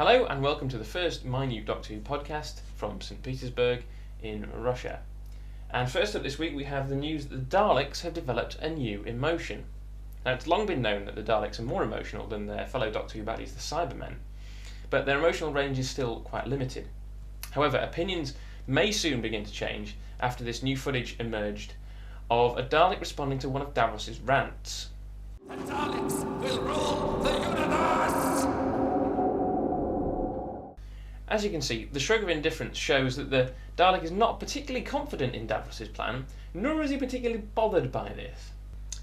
Hello and welcome to the first My New Doctor Who podcast from St. Petersburg in Russia. And first up this week we have the news that the Daleks have developed a new emotion. Now it's long been known that the Daleks are more emotional than their fellow Doctor Who baddies, the Cybermen, but their emotional range is still quite limited. However, opinions may soon begin to change after this new footage emerged of a Dalek responding to one of Davros's rants. The Daleks will rule the universe! As you can see, the shrug of indifference shows that the Dalek is not particularly confident in Davros's plan, nor is he particularly bothered by this.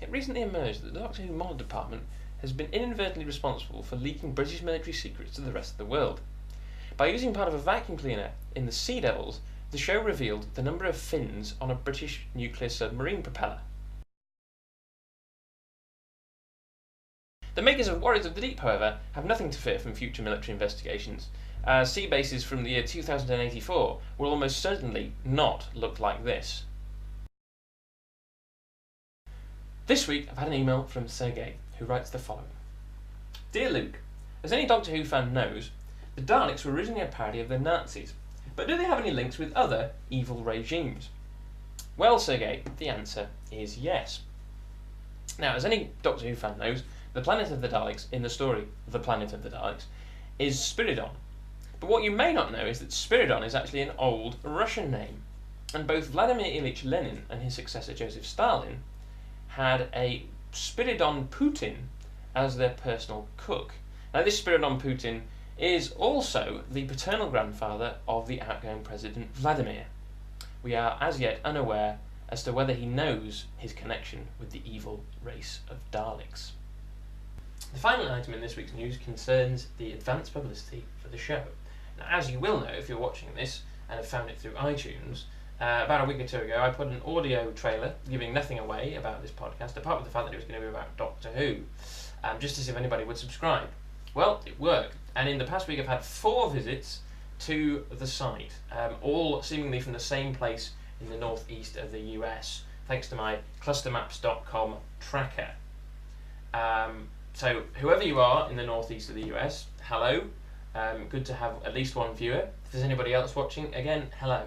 It recently emerged that the Doctor Who Mod Department has been inadvertently responsible for leaking British military secrets to the rest of the world. By using part of a vacuum cleaner in the Sea Devils, the show revealed the number of fins on a British nuclear submarine propeller. The makers of Warriors of the Deep, however, have nothing to fear from future military investigations, as sea bases from the year 2084 will almost certainly not look like this. This week I've had an email from Sergei, who writes the following. Dear Luke, as any Doctor Who fan knows, the Daleks were originally a parody of the Nazis, but do they have any links with other evil regimes? Well, Sergei, the answer is yes. Now, as any Doctor Who fan knows, the planet of the Daleks in the story The Planet of the Daleks is Spiridon. But what you may not know is that Spiridon is actually an old Russian name, and both Vladimir Ilyich Lenin and his successor Joseph Stalin had a Spiridon Putin as their personal cook. Now, this Spiridon Putin is also the paternal grandfather of the outgoing President Vladimir. We are as yet unaware as to whether he knows his connection with the evil race of Daleks. The final item in this week's news concerns the advance publicity for the show. Now, as you will know if you're watching this and have found it through iTunes, about a week or two ago I put an audio trailer giving nothing away about this podcast, apart from the fact that it was going to be about Doctor Who, just to see if anybody would subscribe. Well, it worked, and in the past week I've had 4 visits to the site, all seemingly from the same place in the northeast of the US, thanks to my clustermaps.com tracker. So whoever you are in the northeast of the US, hello. Good to have at least one viewer. If there's anybody else watching, again, hello.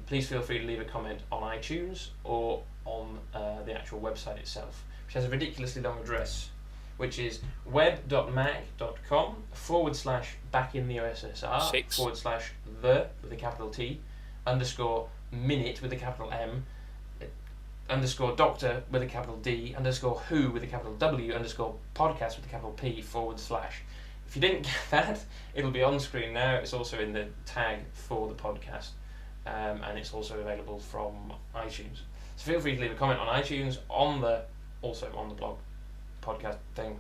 Please feel free to leave a comment on iTunes or on the actual website itself, which has a ridiculously long address, which is web.mag.com/backintheUSSR/the with a capital T _minute with a capital M _doctor with a capital D _who with a capital W _podcast with a capital P /. If you didn't get that, it'll be on screen now. It's also in the tag for the podcast, and it's also available from iTunes. So feel free to leave a comment on iTunes, also on the blog podcast thing.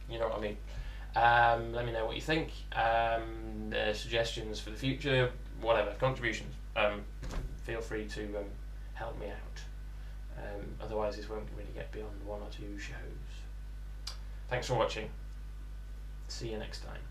You know what I mean. Let me know what you think. Suggestions for the future, whatever, contributions. Feel free to help me out. Otherwise this won't really get beyond 1 or 2 shows. Thanks for watching. See you next time.